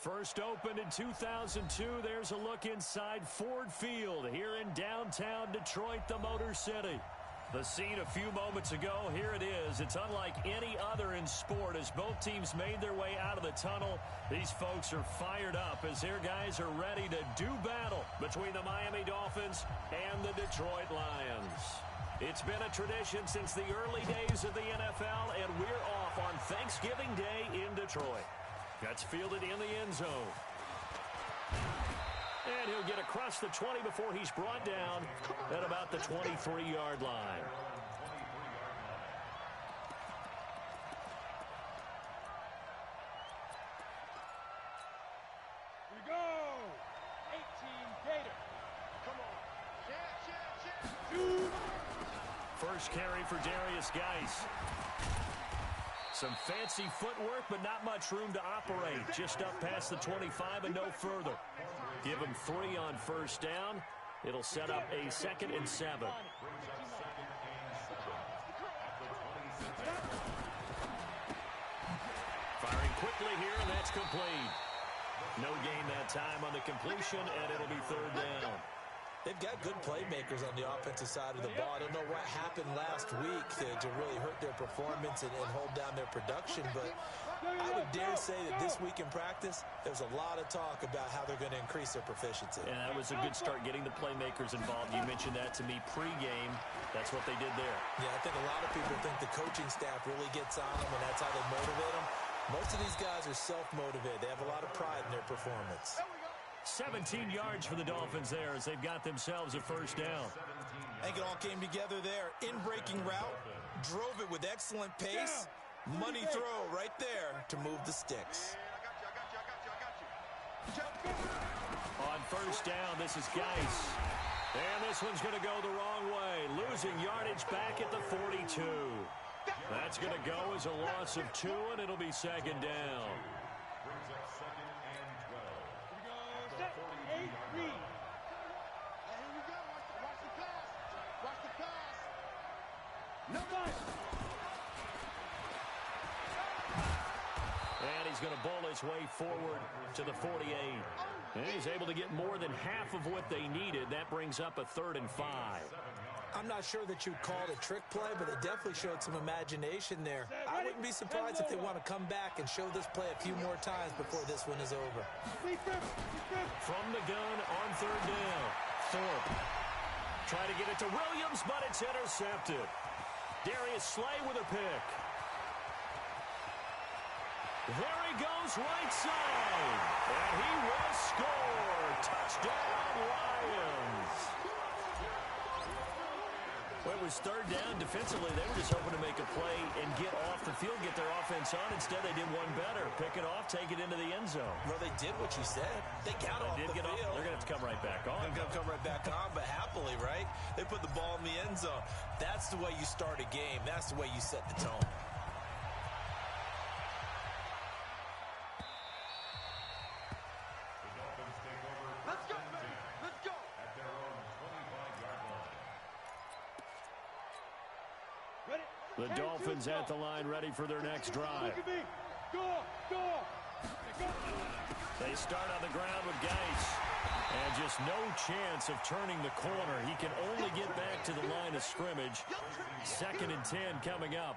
First opened in 2002, there's a look inside Ford Field here in downtown Detroit, the Motor City. The scene a few moments ago, here it is. It's unlike any other in sport as both teams made their way out of the tunnel. These folks are fired up as their guys are ready to do battle between the Miami Dolphins and the Detroit Lions. It's been a tradition since the early days of the NFL, and we're off on Thanksgiving Day in Detroit. That's fielded in the end zone. And he'll get across the 20 before he's brought down at about the 23-yard line. Here we go. 18 Gator. Come on. Shoot. First carry for Darius Geis. Some fancy footwork, but not much room to operate. Just up past the 25 and no further. Give him 3 on first down. It'll set up a 2nd and 7. Firing quickly here, and that's complete. No gain that time on the completion, and it'll be 3rd down. They've got good playmakers on the offensive side of the ball. I don't know what happened last week to really hurt their performance and hold down their production, but I would dare say that this week in practice, there's a lot of talk about how they're going to increase their proficiency. And that was a good start getting the playmakers involved. You mentioned that to me pregame. That's what they did there. Yeah, I think a lot of people think the coaching staff really gets on them, and that's how they motivate them. Most of these guys are self-motivated. They have a lot of pride in their performance. 17 yards for the Dolphins there as they've got themselves a first down. I think it all came together there. In-breaking route, drove it with excellent pace. Money throw right there to move the sticks. On first down, this is Geis. And this one's going to go the wrong way. Losing yardage back at the 42. That's going to go as a loss of 2, and it'll be 2nd down. And he's going to bowl his way forward to the 48. And he's able to get more than half of what they needed. That brings up a 3rd and 5. I'm not sure that you'd call it a trick play, but they definitely showed some imagination there. I wouldn't be surprised if they want to come back and show this play a few more times before this one is over. From the gun on 3rd down, Thorpe. Try to get it to Williams, but it's intercepted. Darius Slay with a pick. There he goes right side. And he will score. Touchdown, Lions. Well, it was 3rd down. Defensively, they were just hoping to make a play and get off the field, get their offense on. Instead, they did one better. Pick it off, take it into the end zone. Well, they did what you said. They got off the field. They're going to have to come right back on. They're going to come right back on, but happily, right? They put the ball in the end zone. That's the way you start a game. That's the way you set the tone. The Dolphins at the line, ready for their next drive. They start on the ground with Geis. And just no chance of turning the corner. He can only get back to the line of scrimmage. 2nd and 10 coming up.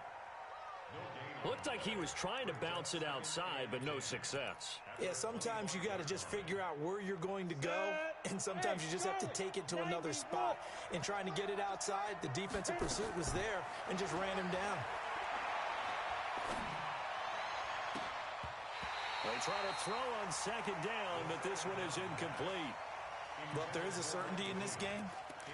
Looked like he was trying to bounce it outside, but no success. Yeah, sometimes you got to just figure out where you're going to go, and sometimes you just have to take it to another spot. In trying to get it outside, the defensive pursuit was there and just ran him down. They try to throw on 2nd down, but this one is incomplete. Well, if there is a certainty in this game,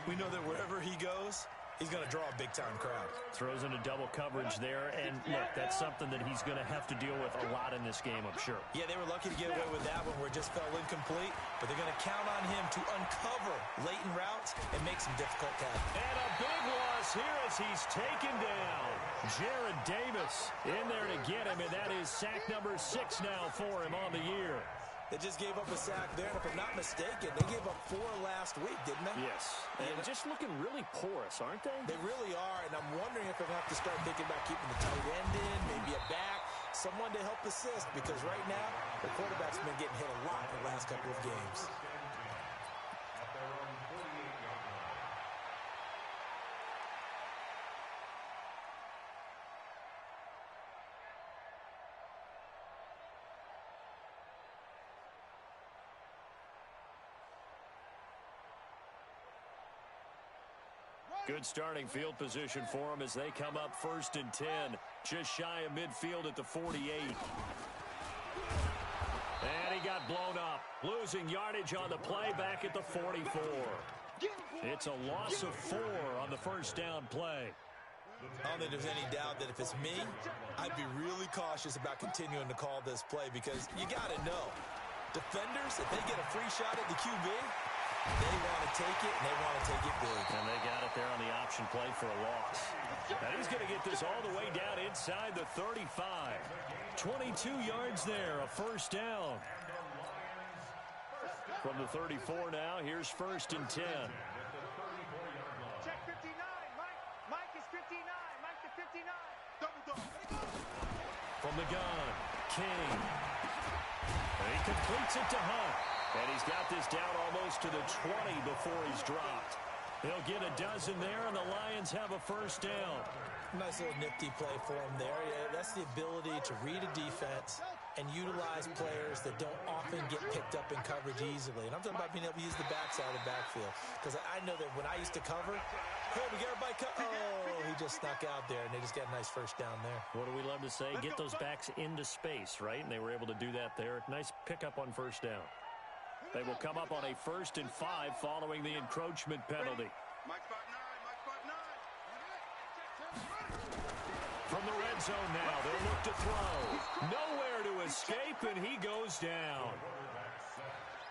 we know that wherever he goes, he's going to draw a big-time crowd. Throws into double coverage there, and look, that's something that he's going to have to deal with a lot in this game, I'm sure. Yeah, they were lucky to get away with that one where it just fell incomplete, but they're going to count on him to uncover latent routes and make some difficult tackles. And a big loss here as he's taken down. Jared Davis in there to get him, and that is sack number 6 now for him on the year. They just gave up a sack there, and if I'm not mistaken, they gave up 4 last week, didn't they? Yes. And just looking really porous, aren't they? They really are, and I'm wondering if I'm going to have to start thinking about keeping the tight end in, maybe a back, someone to help assist, because right now the quarterback's been getting hit a lot in the last couple of games. Good starting field position for them as they come up 1st and 10. Just shy of midfield at the 48. And he got blown up. Losing yardage on the play back at the 44. It's a loss of 4 on the first down play. I don't think there's any doubt that if it's me, I'd be really cautious about continuing to call this play, because you got to know, defenders, if they get a free shot at the QB, they want to take it, and they want to take it big. And they got it there on the option play for a loss. And he's going to get this all the way down inside the 35. 22 yards there, a first down. From the 34 now, here's 1st and 10. Check 59. Mike is 59. Mike to 59. Double dog. From the gun, King. And he completes it to Hunt. And he's got this down almost to the 20 before he's dropped. He'll get a dozen there, and the Lions have a first down. Nice little nifty play for him there. Yeah, that's the ability to read a defense and utilize players that don't often get picked up in coverage easily. And I'm talking about being able to use the backside of the backfield, because I know that when I used to cover, hey, we got everybody oh, he just snuck out there, and they just got a nice first down there. What do we love to say? Get those backs into space, right? And they were able to do that there. Nice pickup on first down. They will come up on a 1st and 5 following the encroachment penalty. Mike 5'9", Mike 5'9". From the red zone now, they'll look to throw. Nowhere to escape, and he goes down.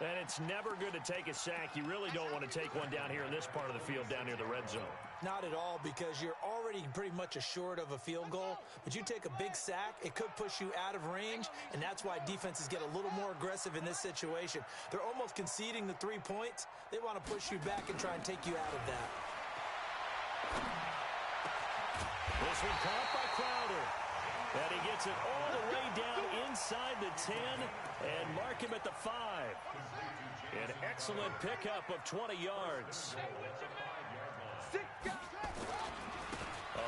And it's never good to take a sack. You really don't want to take one down here in this part of the field, down near the red zone. Not at all, because you're already pretty much assured of a field goal. But you take a big sack, it could push you out of range, and that's why defenses get a little more aggressive in this situation. They're almost conceding the 3 points. They want to push you back and try and take you out of that. This one caught by Crowder. And he gets it all the way down inside the 10 and mark him at the 5. An excellent pickup of 20 yards. A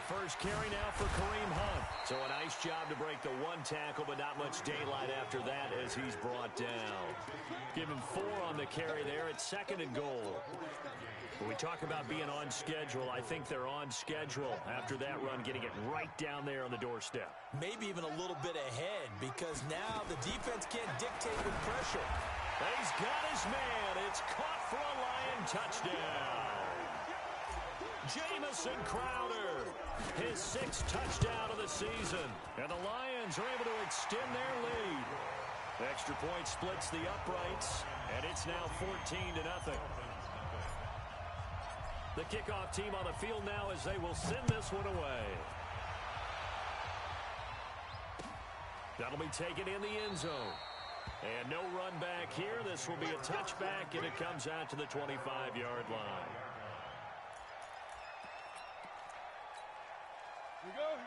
first carry now for Kareem Hunt. So a nice job to break the 1 tackle, but not much daylight after that as he's brought down. Give him 4 on the carry there at 2nd and goal. When we talk about being on schedule, I think they're on schedule after that run, getting it right down there on the doorstep. Maybe even a little bit ahead, because now the defense can't dictate with pressure. He's got his man. It's caught for a Lion touchdown. Jamison Crowder, his 6th touchdown of the season. And the Lions are able to extend their lead. The extra point splits the uprights, and it's now 14-0. The kickoff team on the field now as they will send this one away. That'll be taken in the end zone. And no run back here. This will be a touchback, and it comes out to the 25-yard line.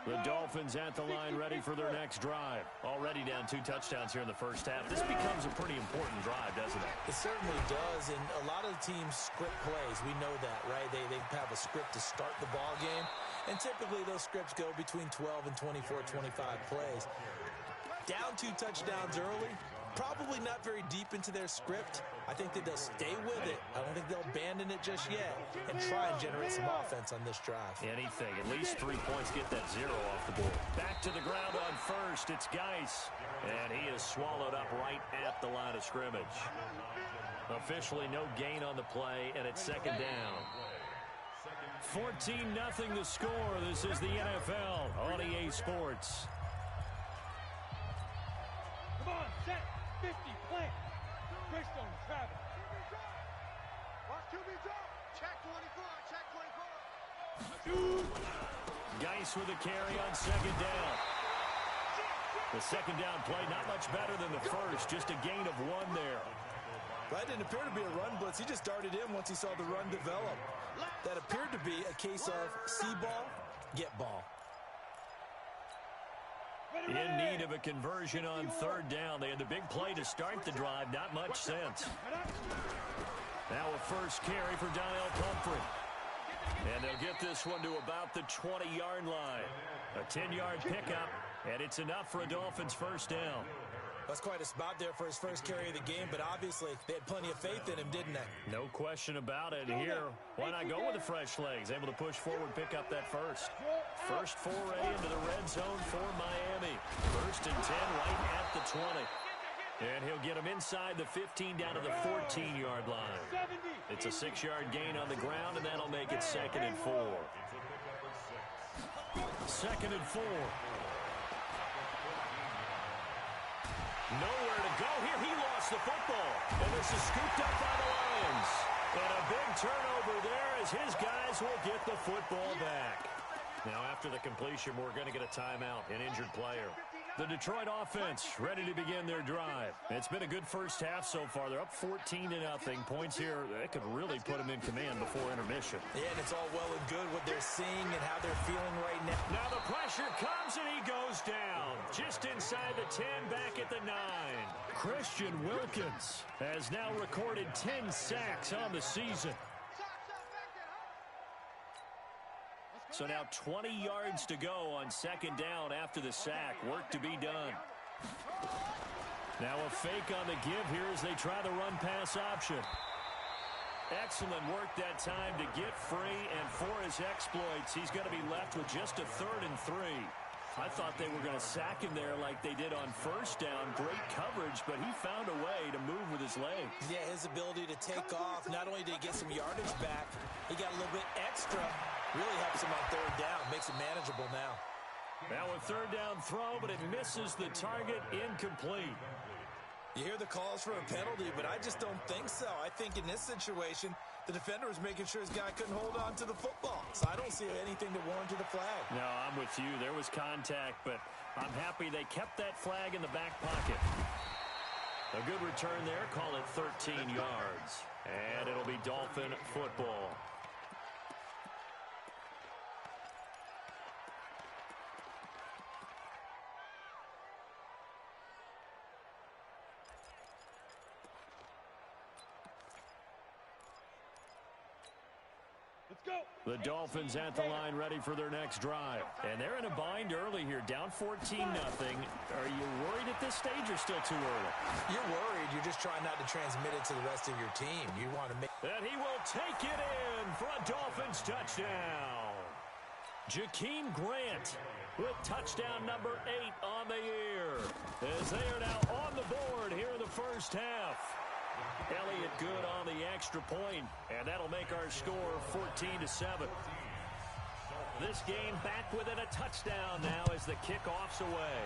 The Dolphins at the line ready for their next drive. Already down 2 touchdowns here in the first half. This becomes a pretty important drive, doesn't it? It certainly does, and a lot of the teams script plays. We know that, right? They have a script to start the ball game, and typically those scripts go between 12 and 24, 25 plays. Down 2 touchdowns early, probably not very deep into their script. I think that they'll stay with it. I don't think they'll abandon it just yet and try and generate some offense on this drive. Anything. At least 3 points, get that 0 off the board. Back to the ground on first. It's Geis. And he is swallowed up right at the line of scrimmage. Officially no gain on the play, and it's 2nd down. 14-0 the score. This is the NFL on EA Sports. Come on, set, 50, plant. Christone, travel. Watch QB drop. Check 24, check 24. Geis with a carry on 2nd down. The 2nd down play not much better than the first, just a gain of 1 there. That didn't appear to be a run blitz. He just darted in once he saw the run develop. That appeared to be a case of see ball, get ball. In need of a conversion on third down. They had the big play to start the drive. Not much sense. Now a first carry for Donnell Pumphrey. And they'll get this one to about the 20-yard line. A 10-yard pickup, and it's enough for a Dolphins first down. That's quite a spot there for his first carry of the game, but obviously they had plenty of faith in him, didn't they? No question about it. Here, why not go with the fresh legs? Able to push forward, pick up that first. First foray into the red zone for Miami. First and 10 right at the 20. And he'll get him inside the 15 down to the 14-yard line. It's a 6-yard gain on the ground, and that'll make it 2nd and 4. 2nd and 4. Nowhere to go here. He lost the football. And this is scooped up by the Lions. And a big turnover there as his guys will get the football back. Now after the completion, we're going to get a timeout, an injured player. The Detroit offense ready to begin their drive. It's been a good first half so far. They're up 14-0. Points here, that could really put them in command before intermission. Yeah, and it's all well and good what they're seeing and how they're feeling right now. Now the pressure comes and he goes down. Just inside the 10, back at the 9. Christian Wilkins has now recorded 10 sacks on the season. So now 20 yards to go on 2nd down after the sack. Work to be done. Now a fake on the give here as they try the run-pass option. Excellent work that time to get free, and for his exploits, he's going to be left with just a 3rd and 3. I thought they were going to sack him there like they did on first down. Great coverage, but he found a way to move with his legs. Yeah, his ability to take off, not only did he get some yardage back, he got a little bit extra. Really helps him on 3rd down, makes it manageable now. Now a 3rd down throw, but it misses the target, incomplete. You hear the calls for a penalty, but I just don't think so. I think in this situation, the defender was making sure his guy couldn't hold on to the football. So I don't see anything that warranted a flag. No, I'm with you. There was contact, but I'm happy they kept that flag in the back pocket. A good return there. Call it 13 yards. And it'll be Dolphin football. The Dolphins at the line ready for their next drive. And they're in a bind early here, down 14-0. Are you worried at this stage or still too early? You're worried. You're just trying not to transmit it to the rest of your team. You want to make... And he will take it in for a Dolphins touchdown. Jakeem Grant with touchdown number 8 on the year. As they are now on the board here in the first half. Elliott good on the extra point, and that'll make our score 14-7. This game back within a touchdown now as the kickoff's away.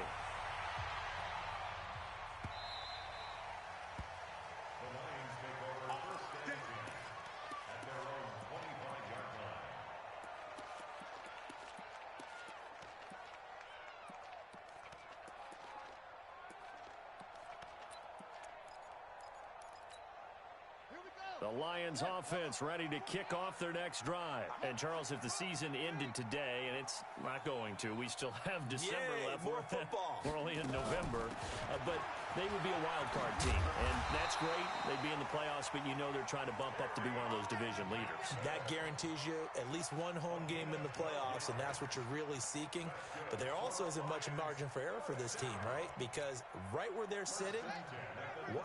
The Lions offense ready to kick off their next drive. And, Charles, if the season ended today, and it's not going to, we still have December left. More football. We're only in November. But they would be a wild card team. And that's great. They'd be in the playoffs, but you know they're trying to bump up to be one of those division leaders. That guarantees you at least one home game in the playoffs, and that's what you're really seeking. But there also isn't much margin for error for this team, right? Because right where they're sitting,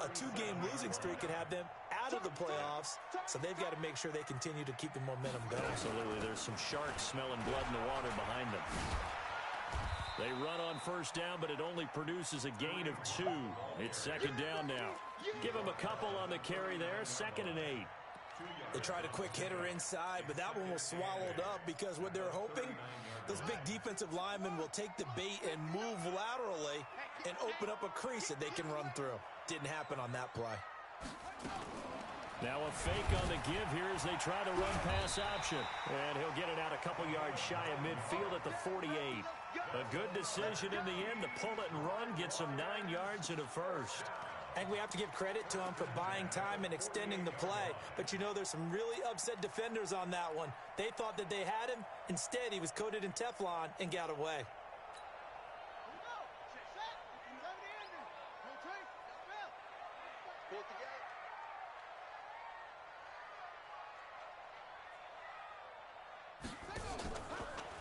a 2-game losing streak could have them out of the playoffs, so they've got to make sure they continue to keep the momentum going. Absolutely. There's some sharks smelling blood in the water behind them. They run on first down, but it only produces a gain of 2. It's 2nd down now. Give them a couple on the carry there. 2nd and 8. They tried a quick hitter inside, but that one was swallowed up because what they're hoping, those big defensive linemen will take the bait and move laterally and open up a crease that they can run through. Didn't happen on that play. Now a fake on the give here as they try the run-pass option. And he'll get it out a couple yards shy of midfield at the 48. A good decision in the end to pull it and run, get some 9 yards and a first. And we have to give credit to him for buying time and extending the play. But you know, there's some really upset defenders on that one. They thought that they had him. Instead, he was coated in Teflon and got away.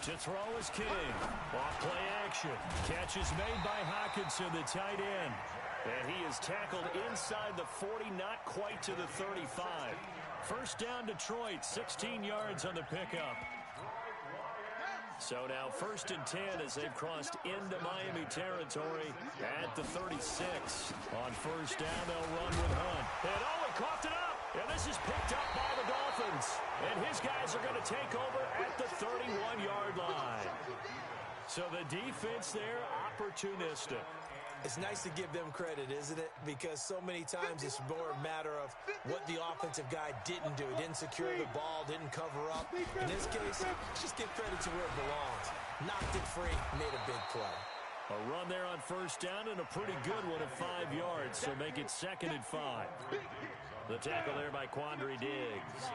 To throw is King. Off play action. Catch is made by Hockenson, the tight end. And he is tackled inside the 40, not quite to the 35. First down, Detroit, 16 yards on the pickup. So now 1st and 10 as they've crossed into Miami territory at the 36. On 1st down, they'll run with Hunt. And he coughed it up. And this is picked up by the Dolphins. And his guys are going to take over at the 31-yard line. So the defense there, opportunistic. It's nice to give them credit, isn't it? Because so many times it's more a matter of what the offensive guy didn't do. He didn't secure the ball, didn't cover up. In this case, just give credit to where it belongs. Knocked it free, made a big play. A run there on 1st down and a pretty good one at 5 yards, so make it 2nd and 5. The tackle there by Quandre Diggs.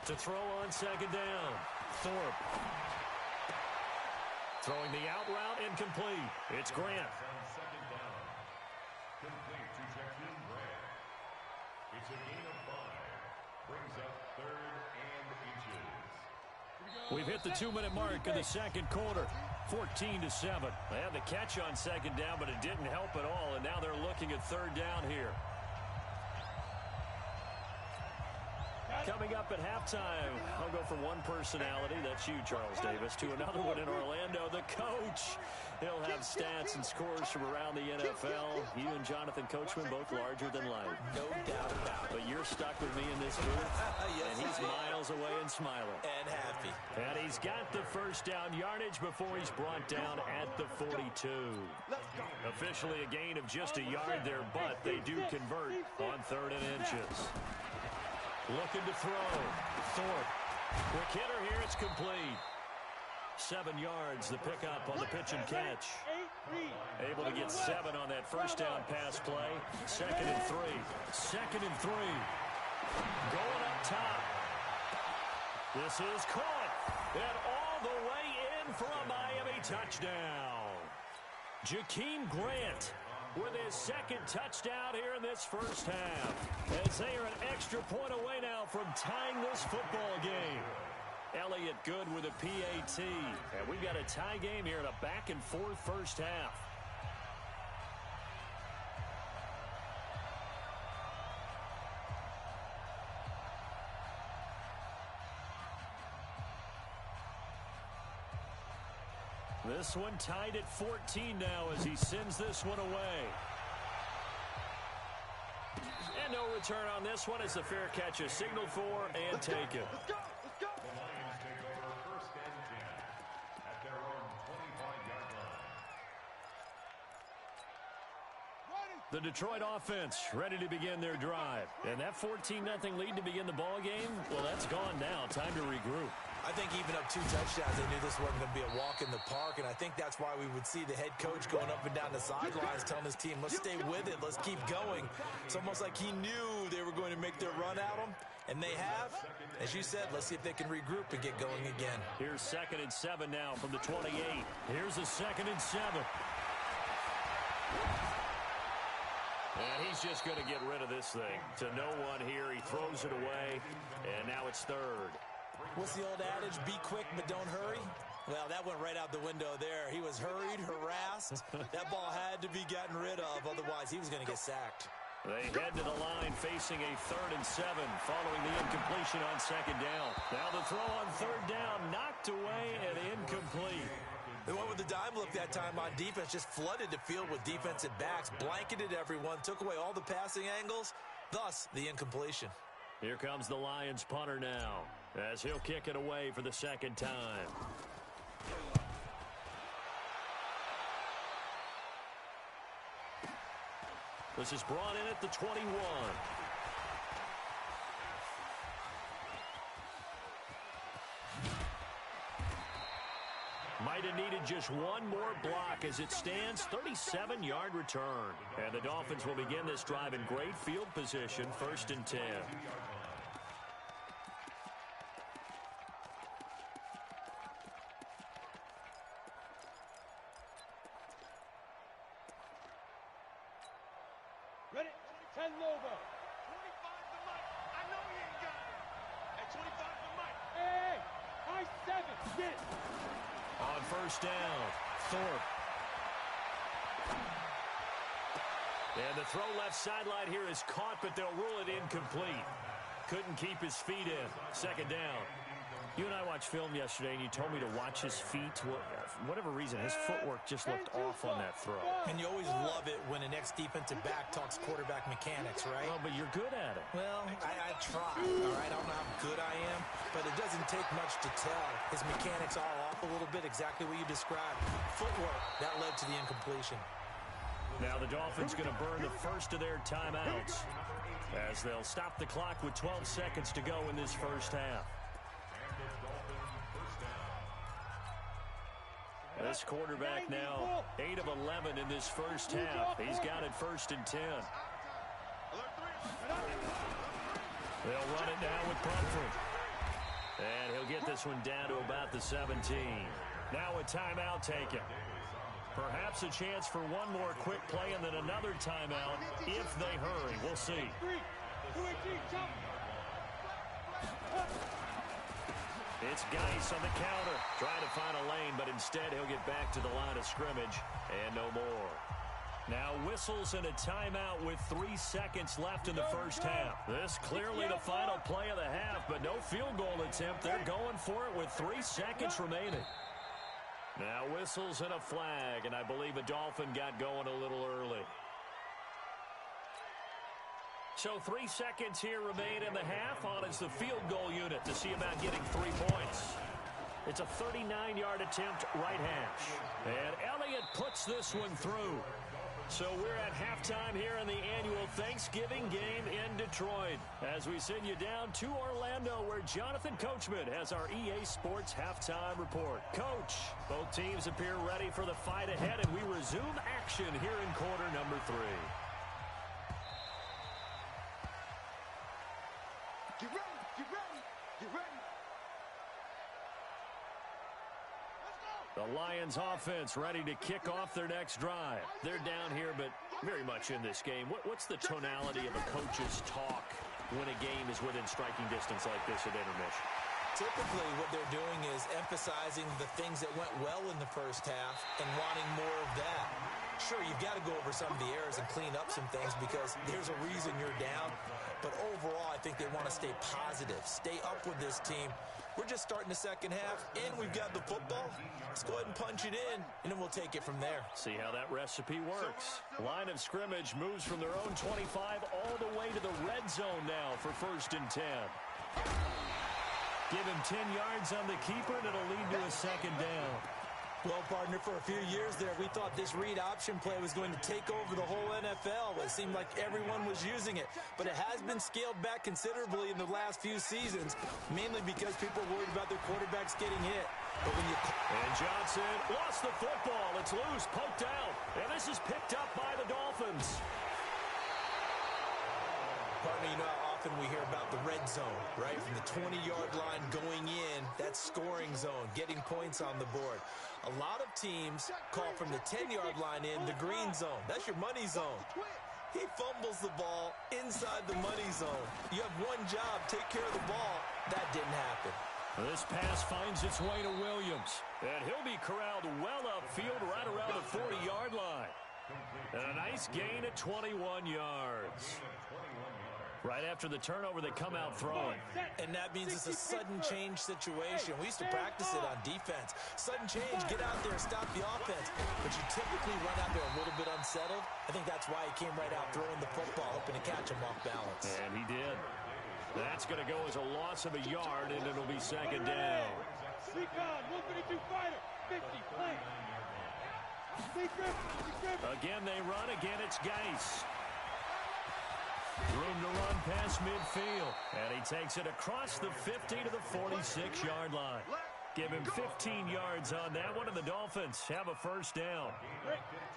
To throw on 2nd down, Thorpe. Throwing the out route, incomplete. It's Grant. Second down. Complete to Jackson Grant. It's a gain of 5. Brings up 3rd and inches. We've hit the 2-minute mark in the second quarter. 14-7. They had the catch on 2nd down, but it didn't help at all, and now they're looking at 3rd down here. Coming up at halftime, I'll go from one personality, that's you, Charles Davis, to another one in Orlando, the coach. He'll have stats and scores from around the NFL. You and Jonathan Coachman, both larger than life. No doubt about it. But you're stuck with me in this booth, Yes, and he's miles away and smiling. And happy. And he's got the 1st down yardage before he's brought down at the 42. Officially a gain of just a yard there, but they do convert on 3rd and inches. Looking to throw. Thorpe. Quick hitter here. It's complete. 7 yards. The pickup on the pitch and catch. Able to get 7 on that 1st down pass play. 2nd and 3. 2nd and 3. Going up top. This is caught. And all the way in for a Miami touchdown. Jakeem Grant with his 2nd touchdown here in this 1st half. As they are an extra point away now from tying this football game. Elliott good with a PAT. And we've got a tie game here in a back-and-forth 1st half. This one tied at 14 now as he sends this one away. And no return on this one as the fair catch is signaled for and taken. The Lions take over 1st and 10 at their own 25-yard line. The Detroit offense ready to begin their drive. And that 14-0 lead to begin the ball game, well, that's gone now. Time to regroup. I think even up 2 touchdowns, they knew this wasn't going to be a walk in the park, and I think that's why we would see the head coach going up and down the sidelines telling his team, let's stay with it, let's keep going. It's almost like he knew they were going to make their run at him, and they have. As you said, let's see if they can regroup and get going again. Here's 2nd and 7 now from the 28. Here's a 2nd and 7. And he's just going to get rid of this thing. To no one here, he throws it away, and now it's 3rd. What's the old adage? Be quick, but don't hurry. Well, that went right out the window there. He was hurried, harassed. That ball had to be gotten rid of. Otherwise, he was going to get sacked. They head to the line facing a 3rd and 7 following the incompletion on 2nd down. Now the throw on 3rd down, knocked away and incomplete. They went with the dime look that time on defense, just flooded the field with defensive backs, blanketed everyone, took away all the passing angles, thus the incompletion. Here comes the Lions punter now, as he'll kick it away for the 2nd time. This is brought in at the 21. Might have needed just one more block as it stands, 37-yard return. And the Dolphins will begin this drive in great field position, 1st and 10. Ready? 10 Lobo. 45 to Mike. On first down, Thorpe. And the throw left sideline here is caught, but they'll rule it incomplete. Couldn't keep his feet in. Second down. You and I watched film yesterday, and you told me to watch his feet. For whatever reason, his footwork just looked off on that throw. And you always love it when an ex-defensive back talks quarterback mechanics, right? Well, but you're good at it. Well, I try, all right? I don't know how good I am, but it doesn't take much to tell. His mechanics are off a little bit, exactly what you described. Footwork, that led to the incompletion. Now the Dolphins going to burn the first of their timeouts as they'll stop the clock with 12 seconds to go in this first half. This quarterback now 8 of 11 in this first half. He's got it first and 10. They'll run it now with Pumphrey. And he'll get this one down to about the 17. Now a timeout taken. Perhaps a chance for one more quick play and then another timeout if they hurry. We'll see. It's Geis on the counter, trying to find a lane, but instead he'll get back to the line of scrimmage and no more. Now whistles and a timeout with 3 seconds left in the first half. This clearly the final play of the half, but no field goal attempt. They're going for it with 3 seconds remaining. Now whistles and a flag, and I believe a Dolphin got going a little early. So 3 seconds here remain in the half. On is the field goal unit to see about getting 3 points. It's a 39-yard attempt right hash. And Elliott puts this one through. So we're at halftime here in the annual Thanksgiving game in Detroit as we send you down to Orlando where Jonathan Coachman has our EA Sports halftime report. Coach, both teams appear ready for the fight ahead, and we resume action here in quarter number 3. Get ready, get ready, get ready. The Lions offense ready to kick off their next drive. They're down here, but very much in this game. What's the tonality of a coach's talk when a game is within striking distance like this at intermission? Typically, what they're doing is emphasizing the things that went well in the first half and wanting more of that. Sure, you've got to go over some of the errors and clean up some things because there's a reason you're down. But overall, I think they want to stay positive, stay up with this team. We're just starting the second half, and we've got the football. Let's go ahead and punch it in, and then we'll take it from there. See how that recipe works. Line of scrimmage moves from their own 25 all the way to the red zone now for first and 10. Give him 10 yards on the keeper, and it'll lead to a second down. Well, partner, for a few years there, we thought this read option play was going to take over the whole NFL. It seemed like everyone was using it, but it has been scaled back considerably in the last few seasons, mainly because people are worried about their quarterbacks getting hit. But when you... And Johnson lost the football. It's loose, poked out, and this is picked up by the Dolphins. Partner, you know how often we hear about the red zone, right? From the 20-yard line going in, that scoring zone, getting points on the board. A lot of teams call from the 10-yard line in the green zone. That's your money zone. He fumbles the ball inside the money zone. You have one job, take care of the ball. That didn't happen. This pass finds its way to Williams, and he'll be corralled well upfield right around the 40-yard line. And a nice gain at 21 yards. Right after the turnover, they come out throwing. And that means it's a sudden change situation. We used to practice it on defense. Sudden change, get out there, stop the offense. But you typically run out there a little bit unsettled. I think that's why he came right out throwing the football, hoping to catch him off balance. And he did. That's going to go as a loss of a yard, and it'll be second down. Again, they run. Again, it's Geis. Room to run past midfield. And he takes it across the 50 to the 46-yard line. Give him 15 yards on that one, and the Dolphins have a first down.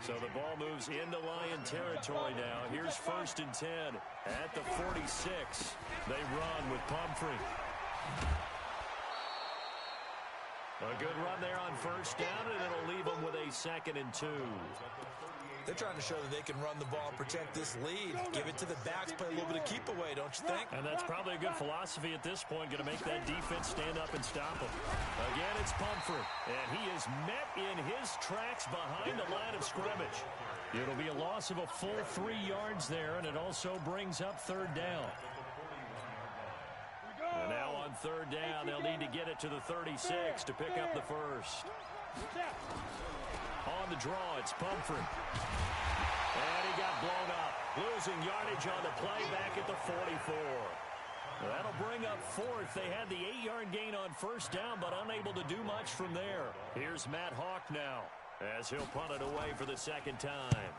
So the ball moves into Lion territory now. Here's first and 10 at the 46. They run with Pumphrey. A good run there on first down, and it'll leave them with a 2nd and 2. They're trying to show that they can run the ball and protect this lead. Give it to the backs, play a little bit of keep away, don't you think? And that's probably a good philosophy at this point, going to make that defense stand up and stop them. Again, it's Pumphrey, and he is met in his tracks behind the line of scrimmage. It'll be a loss of a full 3 yards there, and it also brings up third down. And now on third down, they'll need to get it to the 36 to pick up the first. On the draw, it's Pumphrey. And he got blown up. Losing yardage on the play back at the 44. That'll bring up fourth. They had the 8-yard gain on first down, but unable to do much from there. Here's Matt Hawk now, as he'll punt it away for the second time.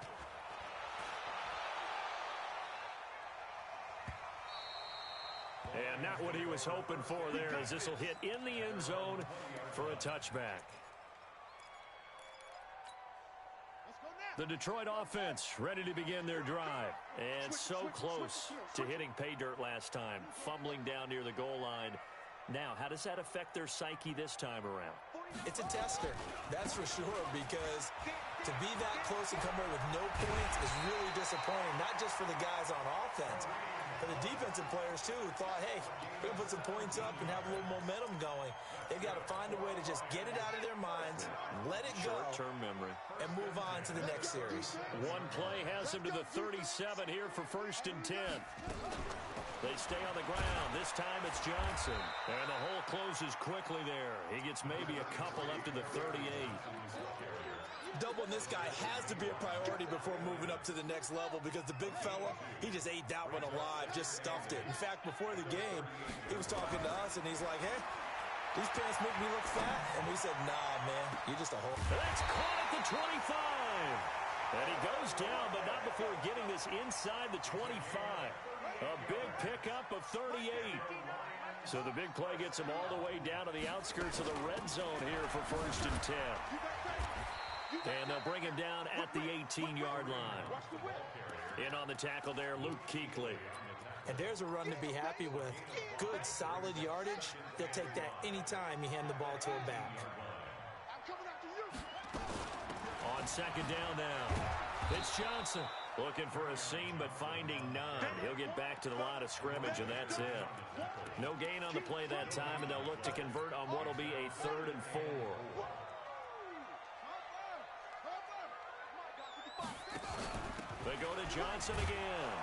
And not what he was hoping for there, as this will hit in the end zone for a touchback. The Detroit offense ready to begin their drive. And so close to hitting pay dirt last time, fumbling down near the goal line. Now, how does that affect their psyche this time around? It's a tester, that's for sure, because to be that close and come away with no points is really disappointing, not just for the guys on offense, but the defensive players, too, who thought, hey, we're going to put some points up and have a little momentum going. They've got to find a way to just get it out of their minds, let it go, short-term memory, and move on to the next series. One play has him to the 37 here for 1st and 10. They stay on the ground. This time it's Johnson. And the hole closes quickly there. He gets maybe a couple up to the 38. Doubling this guy has to be a priority before moving up to the next level, because the big fella, he just ate that one alive, just stuffed it. In fact, before the game, he was talking to us, and he's like, hey, these pants make me look fat. And we said, nah, man, you're just a whole. That's caught at the 25. And he goes down, but not before getting this inside the 25. A big pickup of 38. So the big play gets him all the way down to the outskirts of the red zone here for 1st and 10. And they'll bring him down at the 18-yard line. In on the tackle there, Luke Kuechly. And there's a run to be happy with. Good, solid yardage. They'll take that anytime you hand the ball to a back. On second down now, it's Johnson. Looking for a seam, but finding none. He'll get back to the line of scrimmage, and that's it. No gain on the play that time, and they'll look to convert on what will be a 3rd and 4. They go to Johnson again.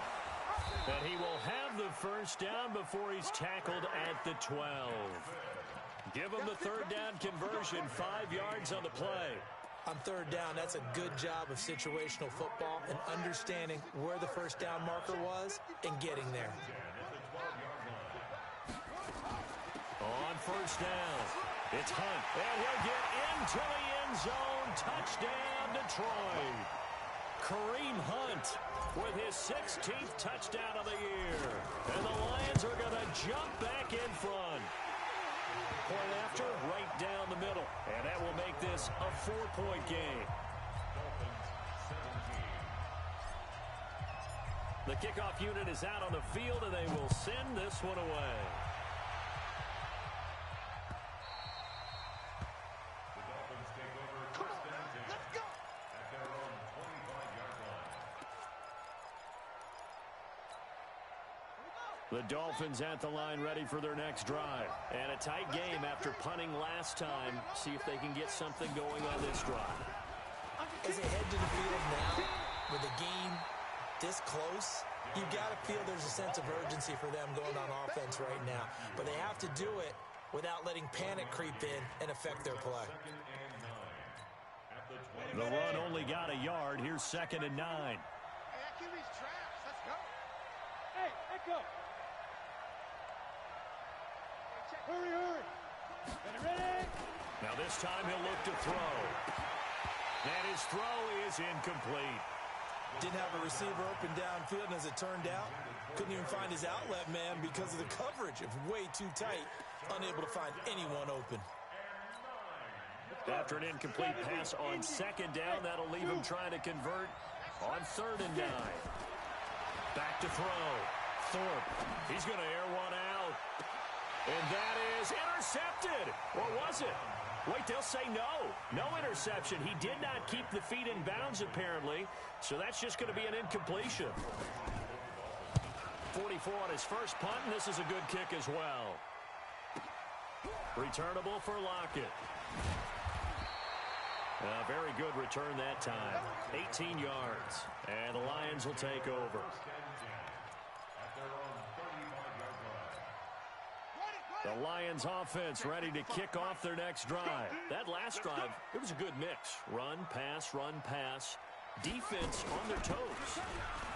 And he will have the first down before he's tackled at the 12. Give him the 3rd down conversion, 5 yards on the play. On 3rd down, that's a good job of situational football and understanding where the first down marker was and getting there. On 1st down, it's Hunt. And he'll get into the end zone. Touchdown, Detroit. Kareem Hunt with his 16th touchdown of the year. And the Lions are going to jump back in front. Point after, right down the middle. And that will make this a 4-point game. The kickoff unit is out on the field, and they will send this one away. The Dolphins take over 1st and 10 at their own 25-yard line. The Dolphins at the line ready for their next drive. And a tight game after punting last time. See if they can get something going on this drive. As they head to the field now, with the game this close, you got to feel there's a sense of urgency for them going on offense right now. But they have to do it without letting panic creep in and affect their play. The run only got a yard. Here's 2nd and 9. Hey, that QB's trash. Let's go. Hey, let go. Hurry, hurry. Ready? Now this time he'll look to throw. And his throw is incomplete. Didn't have a receiver open downfield, and as it turned out, couldn't even find his outlet man because of the coverage. It was way too tight, unable to find anyone open. After an incomplete pass on 2nd down, that'll leave him trying to convert on 3rd and 9. Back to throw. Thorpe, he's going to air one out. And that is intercepted. Or was it? Wait, they'll say no. No interception. He did not keep the feet in bounds, apparently, so that's just going to be an incompletion. 44 on his first punt, and this is a good kick as well. Returnable for Lockett. A very good return that time. 18 yards, and the Lions will take over. The Lions offense ready to kick off their next drive. That last drive, it was a good mix. Run, pass. Defense on their toes.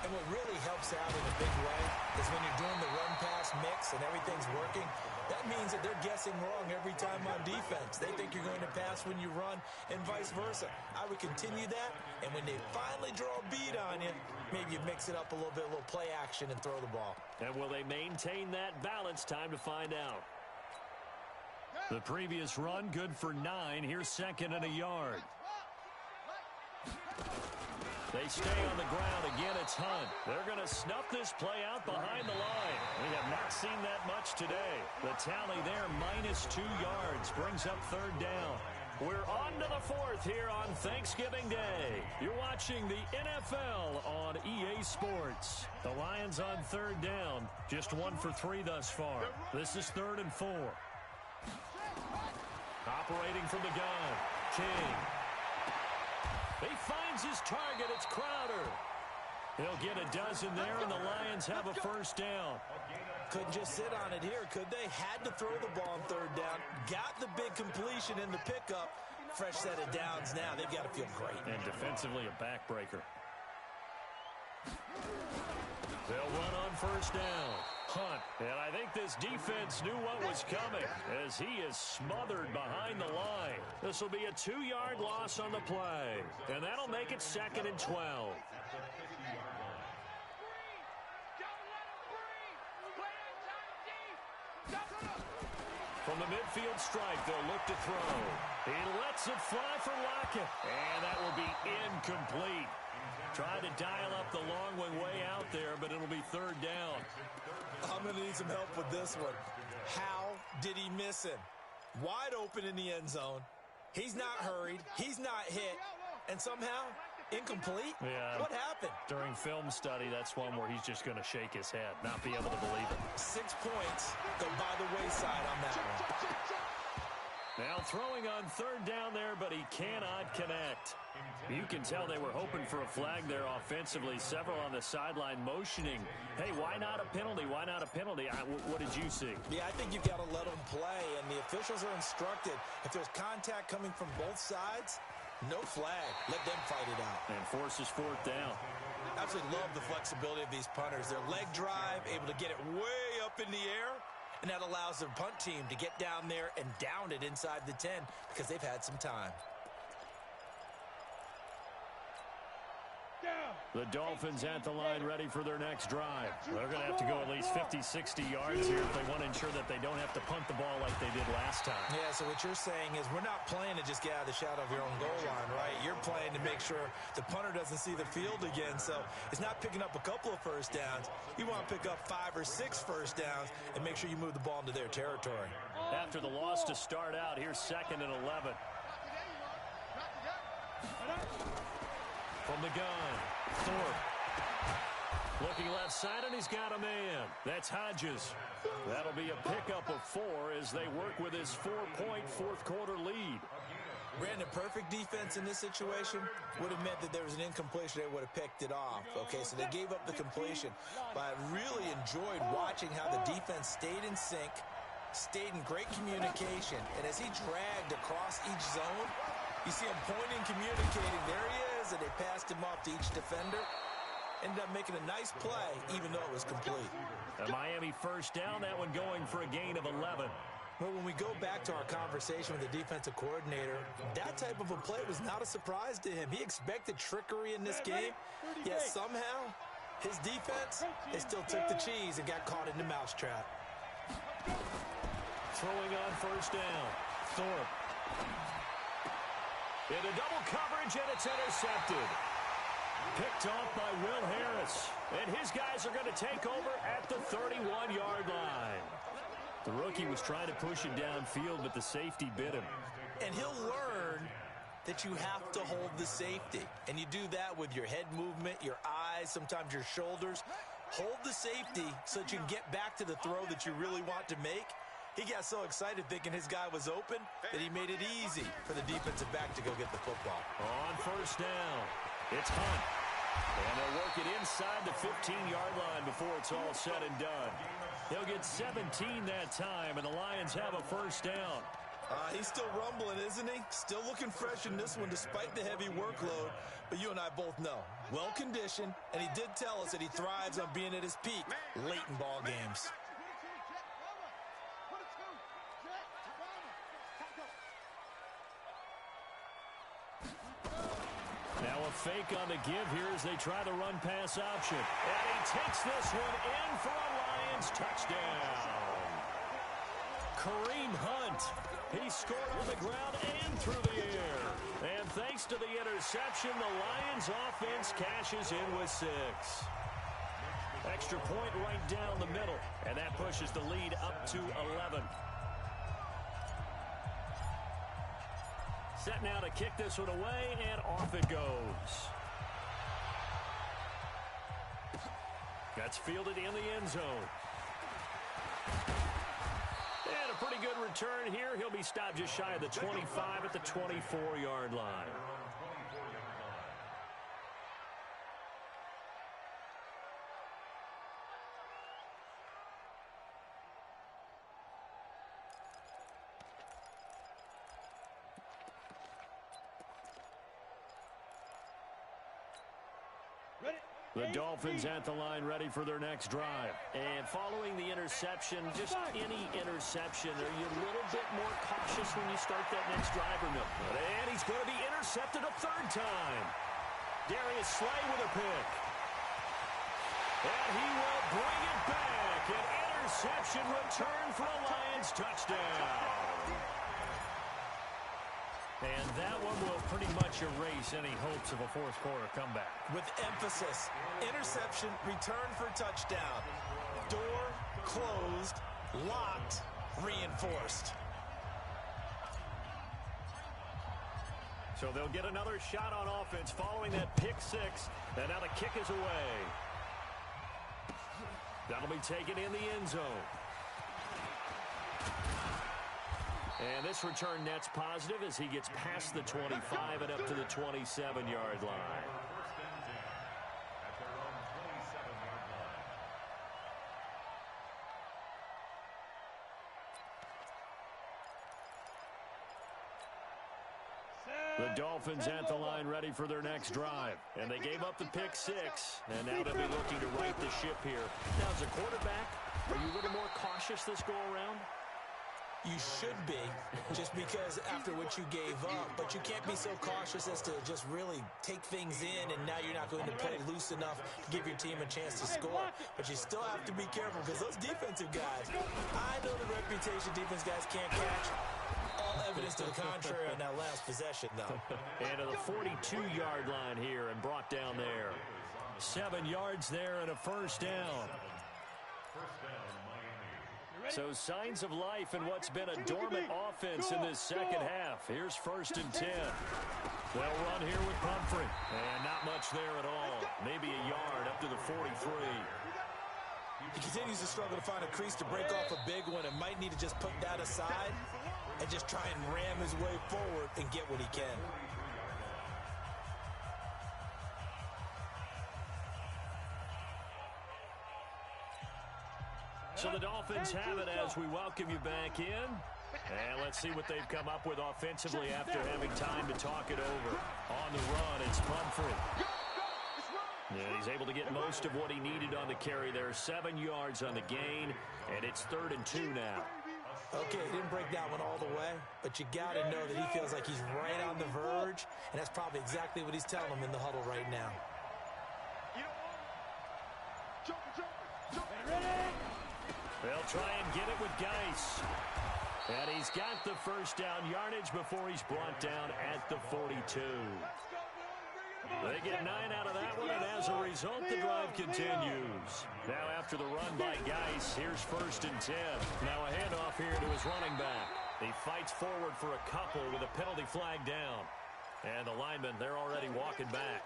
And what really helps out in a big way is when you're doing the run-pass mix and everything's working, that means that they're guessing wrong every time on defense. They think you're going to pass when you run and vice versa. I would continue that, and when they finally draw a beat on you, maybe you mix it up a little bit, a little play action and throw the ball. And will they maintain that balance? Time to find out. The previous run, good for 9. Here's second and a yard. They stay on the ground. Again, it's Hunt. They're going to snuff this play out behind the line. We have not seen that much today. The tally there, -2 yards, brings up third down. We're on to the fourth here on Thanksgiving Day. You're watching the NFL on EA Sports. The Lions on third down, just 1 for 3 thus far. This is 3rd and 4. Operating from the gun, King. He finds his target. It's Crowder. He'll get a dozen there, and the Lions have a first down. Couldn't just sit on it here, could they? Had to throw the ball on third down. Got the big completion in the pickup. Fresh set of downs now. They've got to feel great. And defensively, a backbreaker. They'll run on first down. Hunt. And I think this defense knew what was coming as he is smothered behind the line. This will be a 2-yard loss on the play. And that'll make it 2nd and 12. From the midfield stripe, they'll look to throw. He lets it fly for Lockett. And that will be incomplete. Tried to dial up the long one way out there, but it'll be third down. I'm going to need some help with this one. How did he miss him? Wide open in the end zone. He's not hurried. He's not hit. And somehow, incomplete? Yeah. What happened? During film study, that's one where he's just going to shake his head, not be able to believe it. 6 points go by the wayside on that one. Now throwing on third down there, but he cannot connect. You can tell they were hoping for a flag there offensively. Several on the sideline motioning. Hey, why not a penalty? Why not a penalty? What did you see? Yeah, I think you've got to let them play, and the officials are instructed. If there's contact coming from both sides, no flag. Let them fight it out. And forces fourth down. Absolutely love the flexibility of these punters. Their leg drive, able to get it way up in the air, and that allows their punt team to get down there and down it inside the 10 because they've had some time. The Dolphins at the line ready for their next drive. They're going to have to go at least 50, 60 yards here if they want to ensure that they don't have to punt the ball like they did last time. Yeah, so what you're saying is we're not playing to just get out of the shadow of your own goal line, right? You're playing to make sure the punter doesn't see the field again. So it's not picking up a couple of first downs. You want to pick up 5 or 6 first downs and make sure you move the ball into their territory. After the loss to start out, here's 2nd and 11. From the gun, Thorpe. Looking left side, and he's got a man. That's Hodges. That'll be a pickup of 4 as they work with his 4-point fourth-quarter lead. Brandon, perfect defense in this situation would have meant that there was an incompletion. They would have picked it off. Okay, so they gave up the completion. But I really enjoyed watching how the defense stayed in sync, stayed in great communication. And as he dragged across each zone, you see him pointing, communicating. There he is, and they passed him off to each defender. Ended up making a nice play, even though it was complete. A Miami first down, that one going for a gain of 11. Well, when we go back to our conversation with the defensive coordinator, that type of a play was not a surprise to him. He expected trickery in this game, yet somehow his defense, they still took the cheese and got caught in the mousetrap. Throwing on first down, Thorpe. Into double coverage, and it's intercepted. Picked off by Will Harris. And his guys are going to take over at the 31-yard line. The rookie was trying to push it downfield, but the safety bit him. And he'll learn that you have to hold the safety. And you do that with your head movement, your eyes, sometimes your shoulders. Hold the safety so that you can get back to the throw that you really want to make. He got so excited thinking his guy was open that he made it easy for the defensive back to go get the football. On first down, it's Hunt. And they'll work it inside the 15-yard line before it's all said and done. He'll get 17 that time, and the Lions have a first down. He's still rumbling, isn't he? Still looking fresh in this one despite the heavy workload. But you and I both know, well-conditioned, and he did tell us that he thrives on being at his peak late in ball games. Now a fake on the give here as they try the run-pass option. And he takes this one in for a Lions touchdown. Kareem Hunt. He scored on the ground and through the air. And thanks to the interception, the Lions offense cashes in with 6. Extra point right down the middle. And that pushes the lead up to 11. Set now to kick this one away, and off it goes. That's fielded in the end zone. And a pretty good return here. He'll be stopped just shy of the 25 at the 24-yard line. The Dolphins at the line ready for their next drive. And following the interception, just any interception, are you a little bit more cautious when you start that next drive or no? And he's going to be intercepted a third time. Darius Slay with a pick. And he will bring it back. An interception return for a Lions touchdown. And that one will pretty much erase any hopes of a fourth quarter comeback. With emphasis, interception, return for touchdown. Door closed, locked, reinforced. So they'll get another shot on offense following that pick 6. And now the kick is away. That'll be taken in the end zone. And this return net's positive as he gets past the 25 and up to the 27-yard line. The Dolphins at the line ready for their next drive. And they gave up the pick 6. And now they'll be looking to right the ship here. Now, as a quarterback, are you a little more cautious this go-around? You should be, just because after what you gave up. But you can't be so cautious as to just really take things in, and now you're not going to play loose enough to give your team a chance to score. But you still have to be careful because those defensive guys, I know the reputation defense guys can't catch. All evidence to the contrary on that last possession, though. And to the 42-yard line here and brought down there. 7 yards there and a first down. So signs of life in what's been a dormant offense in this second half. Here's 1st and 10. They'll run here with Pumphrey. And not much there at all. Maybe a yard up to the 43. He continues to struggle to find a crease to break off a big one and might need to just put that aside and just try and ram his way forward and get what he can. So the Dolphins have it as we welcome you back in. And let's see what they've come up with offensively after having time to talk it over. On the run, it's Pumphrey. And he's able to get most of what he needed on the carry there. 7 yards on the gain, and it's 3rd and 2 now. Okay, he didn't break that one all the way, but you got to know that he feels like he's right on the verge, and that's probably exactly what he's telling them in the huddle right now. They'll try and get it with Geis. And he's got the first down yardage before he's brought down at the 42. They get 9 out of that one, and as a result, the drive continues. Now after the run by Geis, here's 1st and 10. Now a handoff here to his running back. He fights forward for a couple with a penalty flag down. And the linemen, they're already walking back.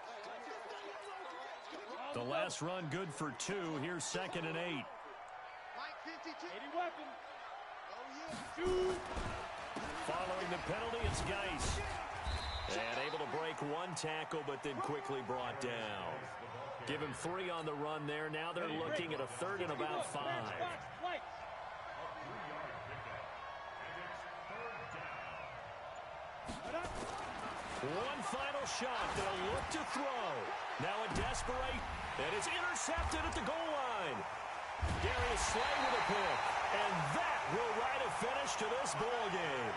The last run good for 2. Here's 2nd and 8. Following the penalty, it's Geis. And able to break one tackle, but then quickly brought down. Give him 3 on the run there. Now they're looking at a 3rd and about 5. One final shot. They'll look to throw. Now a desperate, and it's intercepted at the goal line. Darius Slay with a pick, and that will write a finish to this ball game.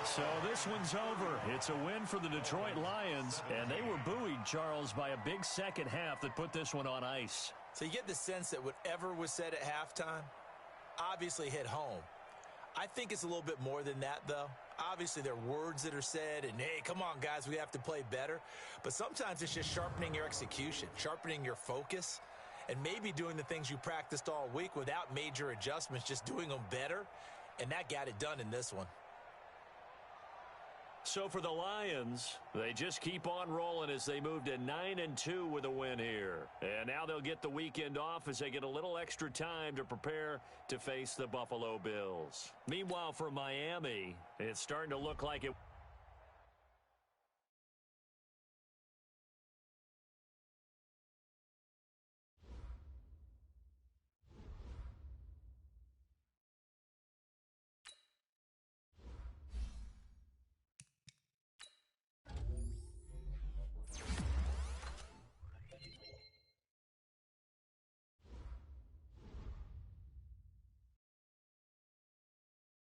So this one's over. It's a win for the Detroit Lions, and they were buoyed, Charles, by a big second half that put this one on ice. So you get the sense that whatever was said at halftime obviously hit home. I think it's a little bit more than that, though. Obviously, there are words that are said, and, hey, come on, guys, we have to play better. But sometimes it's just sharpening your execution, sharpening your focus, and maybe doing the things you practiced all week without major adjustments, just doing them better. And that got it done in this one. So for the Lions, they just keep on rolling as they move to 9-2 with a win here. And now they'll get the weekend off as they get a little extra time to prepare to face the Buffalo Bills. Meanwhile, for Miami, it's starting to look like it